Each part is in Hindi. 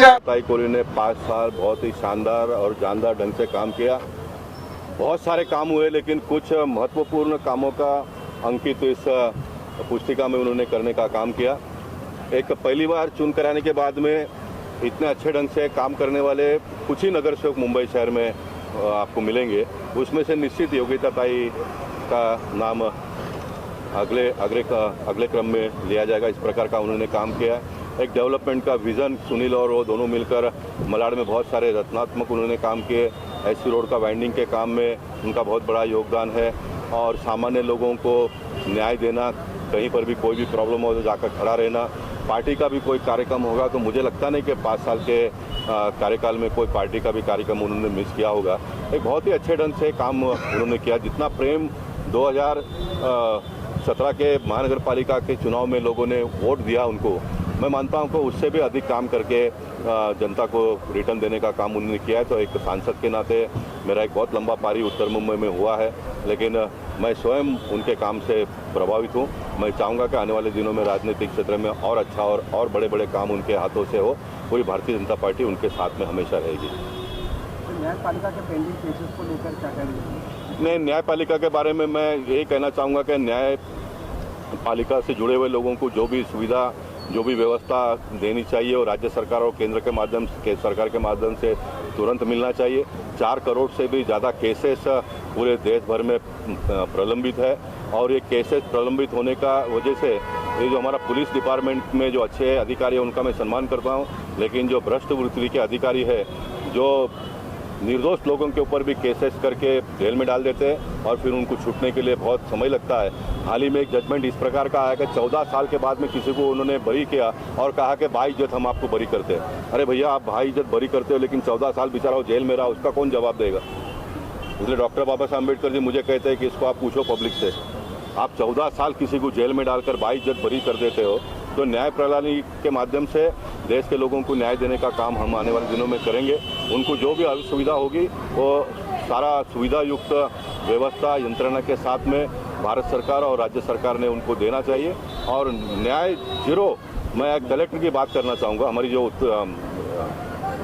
ताई कोहली ने 5 साल बहुत ही शानदार और जानदार ढंग से काम किया। बहुत सारे काम हुए, लेकिन कुछ महत्वपूर्ण कामों का अंकित इस पुस्तिका में उन्होंने करने का काम किया। एक पहली बार चुन कर आने के बाद में इतने अच्छे ढंग से काम करने वाले कुछ ही नगर सेवक मुंबई शहर में आपको मिलेंगे। उसमें से निश्चित योगिता ताई का नाम अगले क्रम में लिया जाएगा। इस प्रकार का उन्होंने काम किया। एक डेवलपमेंट का विज़न सुनील और वो दोनों मिलकर मलाड में बहुत सारे रचनात्मक उन्होंने काम किए। एससी रोड का वाइंडिंग के काम में उनका बहुत बड़ा योगदान है। और सामान्य लोगों को न्याय देना, कहीं पर भी कोई भी प्रॉब्लम हो तो जाकर खड़ा रहना। पार्टी का भी कोई कार्यक्रम होगा तो मुझे लगता नहीं कि 5 साल के कार्यकाल में कोई पार्टी का भी कार्यक्रम उन्होंने मिस किया होगा। एक बहुत ही अच्छे ढंग से काम उन्होंने किया। जितना प्रेम 2017 के महानगर पालिका के चुनाव में लोगों ने वोट दिया उनको, मैं मानता हूं कि उससे भी अधिक काम करके जनता को रिटर्न देने का काम उन्होंने किया है। तो एक सांसद के नाते मेरा एक बहुत लंबा पारी उत्तर मुंबई में हुआ है, लेकिन मैं स्वयं उनके काम से प्रभावित हूं। मैं चाहूँगा कि आने वाले दिनों में राजनीतिक क्षेत्र में और अच्छा और बड़े बड़े काम उनके हाथों से हो। पूरी भारतीय जनता पार्टी उनके साथ में हमेशा रहेगी। न्यायपालिका के पेंडिंग केसेस को लेकर क्या कहेंगे? नहीं, न्यायपालिका के बारे में मैं यही कहना चाहूँगा कि न्यायपालिका से जुड़े हुए लोगों को जो भी सुविधा, जो भी व्यवस्था देनी चाहिए और राज्य सरकार और केंद्र के माध्यम से, सरकार के माध्यम से तुरंत मिलना चाहिए। 4 करोड़ से भी ज़्यादा केसेस पूरे देश भर में प्रलंबित है। और ये केसेस प्रलंबित होने का वजह से ये जो हमारा पुलिस डिपार्टमेंट में जो अच्छे अधिकारी हैं उनका मैं सम्मान करता हूँ, लेकिन जो भ्रष्ट वृत्ति के अधिकारी है, जो निर्दोष लोगों के ऊपर भी केसेस करके जेल में डाल देते हैं और फिर उनको छूटने के लिए बहुत समय लगता है। हाल ही में एक जजमेंट इस प्रकार का आया कि 14 साल के बाद में किसी को उन्होंने बरी किया और कहा कि भाई इज्जत हम आपको बरी करते हैं। अरे भैया, आप भाई इज्जत बरी करते हो, लेकिन 14 साल बेचारा वो जेल में रहा, उसका कौन जवाब देगा? इसलिए डॉक्टर बाबा साहब अम्बेडकर जी मुझे कहते हैं कि इसको आप पूछो पब्लिक से। आप 14 साल किसी को जेल में डालकर भाई इज्जत बरी कर देते हो, तो न्याय प्रणाली के माध्यम से देश के लोगों को न्याय देने का काम हम आने वाले दिनों में करेंगे। उनको जो भी सुविधा होगी वो सारा सुविधा युक्त व्यवस्था यंत्रणा के साथ में भारत सरकार और राज्य सरकार ने उनको देना चाहिए। और न्याय जीरो, मैं कलेक्टर की बात करना चाहूँगा। हमारी जो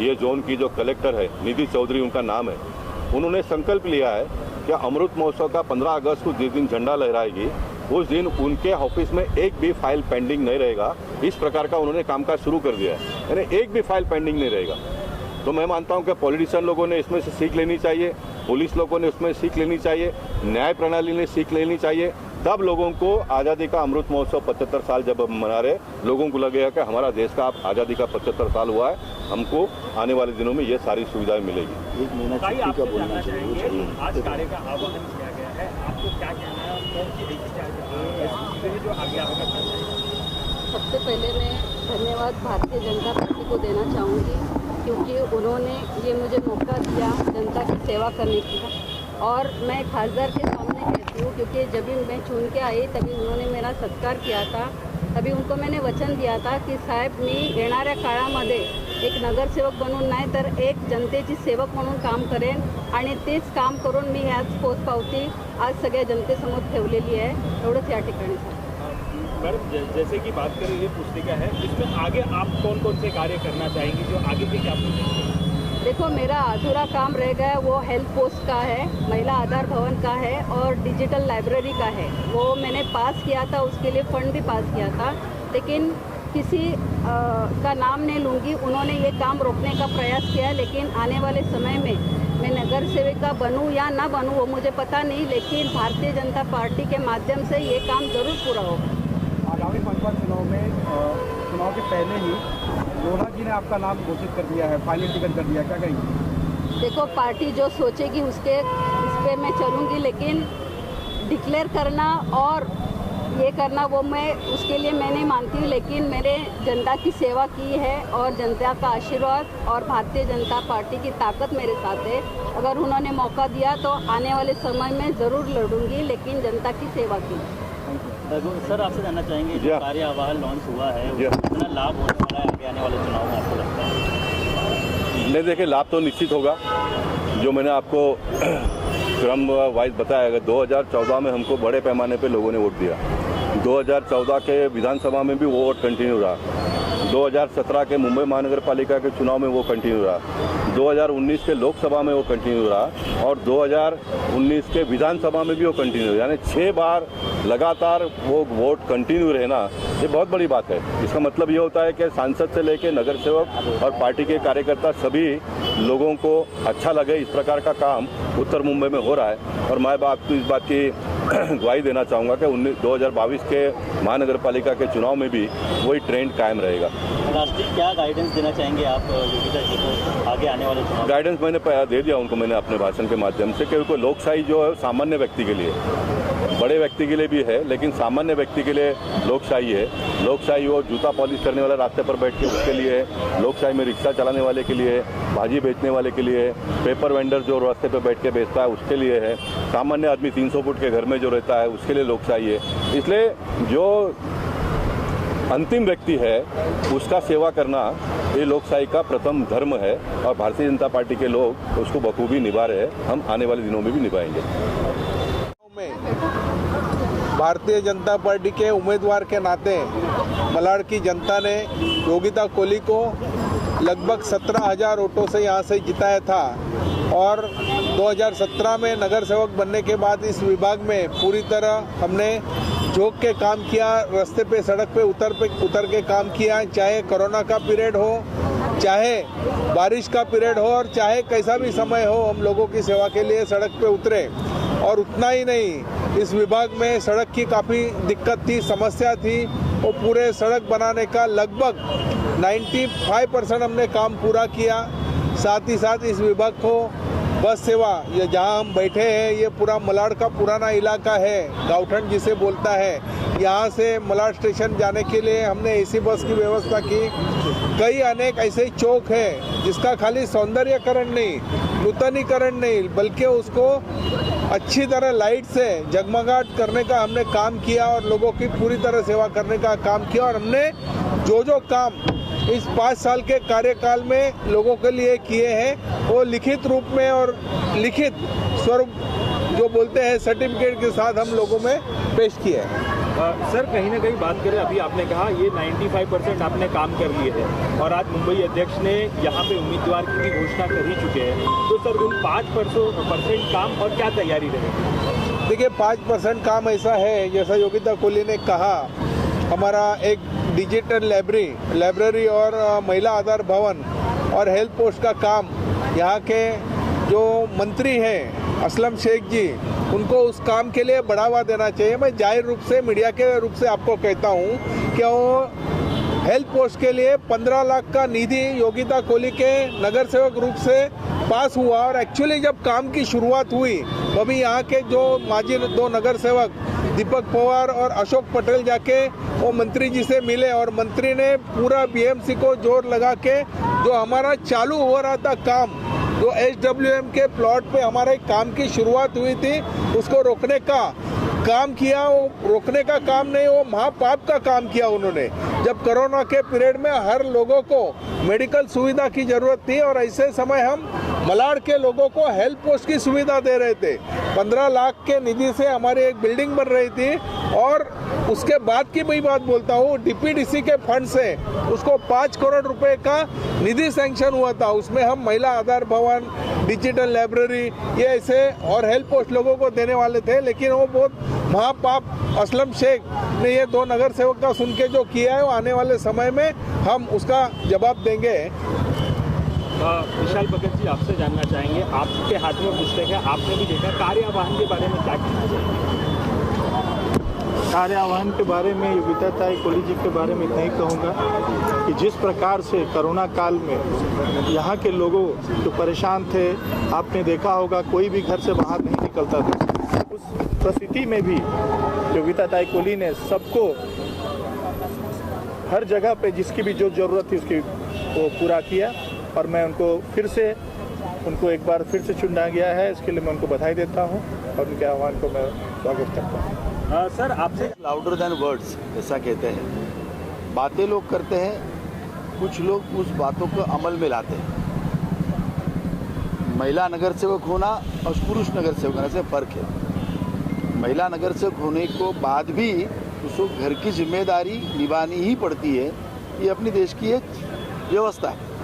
ये जोन की जो कलेक्टर है, निधि चौधरी उनका नाम है, उन्होंने संकल्प लिया है कि अमृत महोत्सव का 15 अगस्त को जिस दिन झंडा लहराएगी उस दिन उनके ऑफिस में एक भी फाइल पेंडिंग नहीं रहेगा। इस प्रकार का उन्होंने कामकाज शुरू कर दिया है, यानी एक भी फाइल पेंडिंग नहीं रहेगा। तो मैं मानता हूं कि पॉलिटिशियन लोगों ने इसमें से सीख लेनी चाहिए, पुलिस लोगों ने उसमें सीख लेनी चाहिए, न्याय प्रणाली ने सीख लेनी चाहिए। तब लोगों को आज़ादी का अमृत महोत्सव 75 साल जब मना रहे, लोगों को लगेगा कि हमारा देश का आज़ादी का 75 साल हुआ है, हमको आने वाले दिनों में ये सारी सुविधाएं मिलेगी। एक महीना छुट्टी का बोलना चाहिए। आज कार्य का आह्वान किया गया है, आपको क्या कहना है? जो आगे सबसे पहले मैं धन्यवाद भारतीय जनता पार्टी को देना चाहूँगी, क्योंकि उन्होंने ये मुझे मौका दिया जनता की सेवा करने की। और मैं खासदार के सामने कहती हूँ, क्योंकि जब भी मैं चुन के आई तभी उन्होंने मेरा सत्कार किया था। तभी उनको मैंने वचन दिया था की साहेब मी येणाऱ्या काळामध्ये एक नगरसेवक बनून नाही तर एक जनतेची सेवक म्हणून काम करेन आणि तेच काम करून मी ह्याच पोचपावती आज सगळ्या जनतेसमोर ठेवलेली आहे। एवढंच या ठिकाणी मैडम, जैसे कि बात करें ये पुस्तिका है, इसमें आगे आप कौन कौन से कार्य करना चाहेंगी, जो आगे भी क्या पूछेंगे? देखो, मेरा अधूरा काम रह गया वो हेल्थ पोस्ट का है, महिला आधार भवन का है और डिजिटल लाइब्रेरी का है। वो मैंने पास किया था, उसके लिए फंड भी पास किया था, लेकिन किसी का नाम नहीं लूँगी, उन्होंने ये काम रोकने का प्रयास किया। लेकिन आने वाले समय में मैं नगर सेविका बनूँ या ना बनूँ वो मुझे पता नहीं, लेकिन भारतीय जनता पार्टी के माध्यम से ये काम ज़रूर पूरा होगा। आगामी पंचायत चुनाव में चुनाव के पहले ही लोढ़ा जी ने आपका नाम घोषित कर दिया है, फाइनल टिकट कर दिया, क्या कहेंगे? देखो, पार्टी जो सोचेगी इस पर मैं चलूँगी, लेकिन डिक्लेयर करना और ये करना वो मैं उसके लिए मैं नहीं मानती हूँ। लेकिन मैंने जनता की सेवा की है और जनता का आशीर्वाद और भारतीय जनता पार्टी की ताकत मेरे साथ है। अगर उन्होंने मौका दिया तो आने वाले समय में ज़रूर लड़ूंगी, लेकिन जनता की सेवा की। सर, आपसे जानना चाहेंगे, जो कार्य आह्वान लॉन्च हुआ है कितना लाभ होने वाला है आगे आने वाले चुनाव में, आपको लगता है? नहीं, देखिए, लाभ तो निश्चित होगा। जो मैंने आपको क्रम वाइज बताया कि 2014 में हमको बड़े पैमाने पे लोगों ने वोट दिया। 2014 के विधानसभा में भी वो वोट कंटिन्यू रहा। 2017 के मुंबई महानगर पालिका के चुनाव में वो कंटिन्यू रहा, 2019 के लोकसभा में वो कंटिन्यू रहा और 2019 के विधानसभा में भी वो कंटिन्यू रहा। यानी 6 बार लगातार वो वोट कंटिन्यू रहना, ये बहुत बड़ी बात है। इसका मतलब ये होता है कि सांसद से लेकर नगर सेवक और पार्टी के कार्यकर्ता सभी लोगों को अच्छा लगे, इस प्रकार का काम उत्तर मुंबई में हो रहा है। और मैं आपको इस बात की गवाही देना चाहूँगा कि 2022 के महानगर पालिका के चुनाव में भी वही ट्रेंड कायम रहेगा। राष्ट्रीय क्या गाइडेंस देना चाहेंगे आप योगिता जी को आगे आने वाले चुनाव? गाइडेंस मैंने दे दिया उनको, मैंने अपने भाषण के माध्यम से, क्योंकि लोकशाही जो है सामान्य व्यक्ति के लिए, बड़े व्यक्ति के लिए भी है, लेकिन सामान्य व्यक्ति के लिए लोकशाही है। लोकशाही वो जूता पॉलिश करने वाला रास्ते पर बैठ के उसके लिए है, लोकशाही में रिक्शा चलाने वाले के लिए, भाजी बेचने वाले के लिए, पेपर वेंडर जो रास्ते पर बैठ के बेचता है उसके लिए है, सामान्य आदमी 300 फुट के घर में जो रहता है उसके लिए लोकशाही है। इसलिए जो अंतिम व्यक्ति है उसका सेवा करना ये लोकशाही का प्रथम धर्म है और भारतीय जनता पार्टी के लोग उसको बखूबी निभा रहे हैं। हम आने वाले दिनों में भी निभाएंगे। भारतीय जनता पार्टी के उम्मीदवार के नाते मलाड की जनता ने योगिता कोहली को लगभग 17,000 वोटों से यहाँ से जिताया था और 2017 में नगर सेवक बनने के बाद इस विभाग में पूरी तरह हमने झोंक के काम किया, रास्ते पे सड़क पे उतर के काम किया, चाहे कोरोना का पीरियड हो, चाहे बारिश का पीरियड हो और चाहे कैसा भी समय हो, हम लोगों की सेवा के लिए सड़क पे उतरे। और उतना ही नहीं, इस विभाग में सड़क की काफ़ी दिक्कत थी, समस्या थी, वो पूरे सड़क बनाने का लगभग 95% हमने काम पूरा किया। साथ ही साथ इस विभाग को बस सेवा, ये जहाँ हम बैठे हैं ये पूरा मलाड का पुराना इलाका है, गाँवठन जिसे बोलता है, यहाँ से मलाड स्टेशन जाने के लिए हमने एसी बस की व्यवस्था की। कई अनेक ऐसे चौक है जिसका खाली सौंदर्यकरण नहीं, नूतनीकरण नहीं, बल्कि उसको अच्छी तरह लाइट से जगमगाहट करने का हमने काम किया और लोगों की पूरी तरह सेवा करने का काम किया। और हमने जो काम इस 5 साल के कार्यकाल में लोगों के लिए किए हैं वो लिखित रूप में और लिखित स्वरूप जो बोलते हैं सर्टिफिकेट के साथ हम लोगों में पेश किया है। सर कहीं ना कहीं बात करें, अभी आपने कहा ये 95% आपने काम कर लिए हैं और आज मुंबई अध्यक्ष ने यहाँ पे उम्मीदवार की भी घोषणा कर ही चुके हैं, तो सर उन 5% काम और क्या तैयारी रहेगी? देखिए 5% काम ऐसा है, जैसा योगिता कोहली ने कहा, हमारा एक डिजिटल लाइब्रेरी और महिला आधार भवन और हेल्थ पोस्ट का काम यहाँ के जो मंत्री हैं असलम शेख जी, उनको उस काम के लिए बढ़ावा देना चाहिए। मैं जाहिर रूप से मीडिया के रूप से आपको कहता हूँ कि वो हेल्थ पोस्ट के लिए 15 लाख का निधि योगिता कोहली के नगर सेवक रूप से पास हुआ और एक्चुअली जब काम की शुरुआत हुई तभी यहाँ के जो माजी 2 नगर सेवक दीपक पवार और अशोक पटेल जाके वो मंत्री जी से मिले और मंत्री ने पूरा बीएमसी को जोर लगा के जो हमारा चालू हो रहा था काम, जो HWM के प्लॉट पे हमारे काम की शुरुआत हुई थी, उसको रोकने का काम किया। वो रोकने का काम नहीं, वो महापाप का काम किया उन्होंने। जब कोरोना के पीरियड में हर लोगों को मेडिकल सुविधा की जरूरत थी और ऐसे समय हम मलाड के लोगों को हेल्थ पोस्ट की सुविधा दे रहे थे। 15 लाख के निधि से हमारी एक बिल्डिंग बन रही थी और उसके बाद की मैं बात बोलता हूँ, DPDC के फंड से उसको 5 करोड़ रुपए का निधि सैंक्शन हुआ था। उसमें हम महिला आधार भवन, डिजिटल लाइब्रेरी, ये ऐसे और हेल्थ पोस्ट लोगों को देने वाले थे, लेकिन वो बहुत महापाप असलम शेख ने ये 2 नगर सेवक का सुन के जो किया है, वो आने वाले समय में हम उसका जवाब देंगे। विशाल भगत जी, आपसे जानना चाहेंगे, आपके हाथ में पुस्तक है, आपने भी देखा, कार्य आह्वान के बारे में क्या कहना चाहिए? कार्य आह्वान के बारे में योगिता ताई कोहली जी के बारे में इतना ही कहूँगा कि जिस प्रकार से कोरोना काल में यहाँ के लोगों जो परेशान थे, आपने देखा होगा कोई भी घर से बाहर नहीं निकलता था। उस परिस्थिति में भी योगिता ताई कोहली ने सबको हर जगह पे जिसकी भी जो ज़रूरत थी उसकी वो पूरा किया और मैं उनको एक बार फिर से चुना गया है, इसके लिए मैं उनको बधाई देता हूँ और उनके आह्वान को मैं स्वागत करता हूँ। सर आपसे लाउडर देन वर्ड्स ऐसा कहते हैं, बातें लोग करते हैं, कुछ लोग उस बातों को अमल में लाते हैं। महिला नगर सेवक होना और पुरुष नगर सेवक होने से फ़र्क है। महिला नगर सेवक होने को बाद भी उसको घर की जिम्मेदारी निभानी ही पड़ती है ये अपनी देश की एक व्यवस्था है।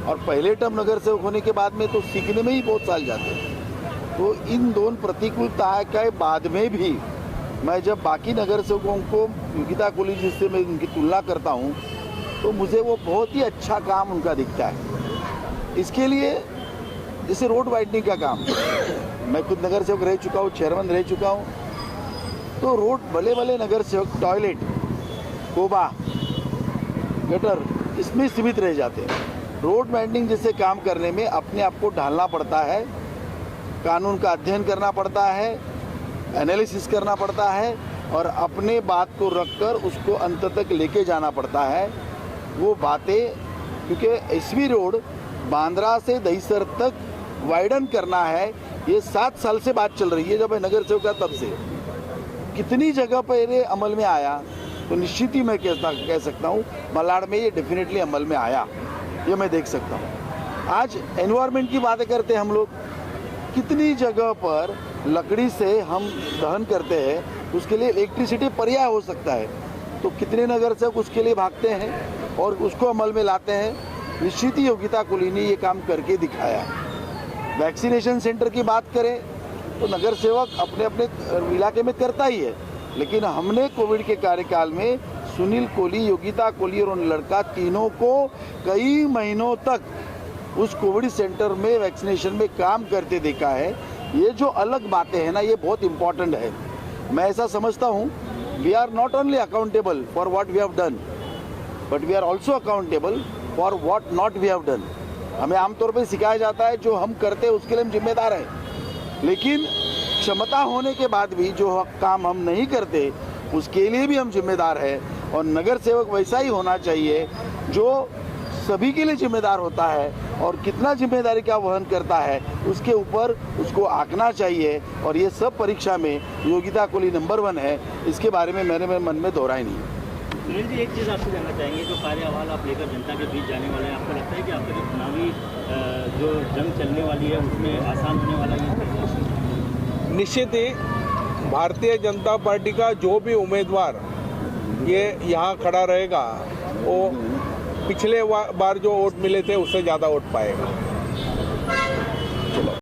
और पहले टर्म नगर सेवक होने के बाद में तो सीखने में ही बहुत साल जाते हैं। तो इन दोनों प्रतिकूलता के बाद में भी मैं जब बाकी नगर सेवकों को योगिता कोहली जी से मैं उनकी तुलना करता हूँ तो मुझे वो बहुत ही अच्छा काम उनका दिखता है। इसके लिए जैसे रोड वाइडनिंग का काम, मैं खुद नगर सेवक रह चुका हूँ, चेयरमैन रह चुका हूँ, तो रोड भले भले नगर सेवक टॉयलेट, कोबा, गटर इसमें सीमित रह जाते हैं। रोड वाइडनिंग जैसे काम करने में अपने आप को ढालना पड़ता है, कानून का अध्ययन करना पड़ता है, एनालिसिस करना पड़ता है और अपने बात को रखकर उसको अंत तक लेके जाना पड़ता है। वो बातें, क्योंकि एसवी रोड बांद्रा से दहीसर तक वाइडन करना है, ये 7 साल से बात चल रही है जब मैं नगर सेवक था तब से। कितनी जगह पर ये अमल में आया तो निश्चित ही मैं कह सकता हूँ मलाड में ये डेफिनेटली अमल में आया, ये मैं देख सकता हूँ। आज एनवायरनमेंट की बातें करते हैं हम लोग, कितनी जगह पर लकड़ी से हम दहन करते हैं, उसके लिए इलेक्ट्रिसिटी पर्याय हो सकता है, तो कितने नगर सेवक उसके लिए भागते हैं और उसको अमल में लाते हैं। निश्चित ही योगिता कोहली ने ये काम करके दिखाया। वैक्सीनेशन सेंटर की बात करें तो नगर सेवक अपने अपने इलाके में करता ही है, लेकिन हमने कोविड के कार्यकाल में सुनील कोहली, योगिता कोहली और उन लड़का तीनों को कई महीनों तक उस कोविड सेंटर में वैक्सीनेशन में काम करते देखा है। ये जो अलग बातें हैं ना, ये बहुत इंपॉर्टेंट है। मैं ऐसा समझता हूँ, we are not only accountable for what we have done, but we are also accountable for what not we have done. हमें आमतौर पर सिखाया जाता है जो हम करते हैं उसके लिए हम जिम्मेदार हैं, लेकिन क्षमता होने के बाद भी जो काम हम नहीं करते उसके लिए भी हम जिम्मेदार हैं। और नगर सेवक वैसा ही होना चाहिए जो सभी के लिए जिम्मेदार होता है और कितना जिम्मेदारी का वहन करता है उसके ऊपर उसको आंकना चाहिए। और ये सब परीक्षा में योगिता कोहली नंबर 1 है, इसके बारे में मेरे मन में दोहरा ही नहीं। सुनील जी, एक चीज़ आपसे जानना चाहेंगे, जो कार्य अहवाल आप लेकर जनता के बीच जाने वाले हैं, आपको लगता है कि आपका जो चुनावी जो जंग चलने वाली है उसमें आसान होने वाला है? निश्चित ही भारतीय जनता पार्टी का जो भी उम्मीदवार ये यहाँ खड़ा रहेगा वो पिछले बार जो वोट मिले थे उससे ज़्यादा वोट पाएगा।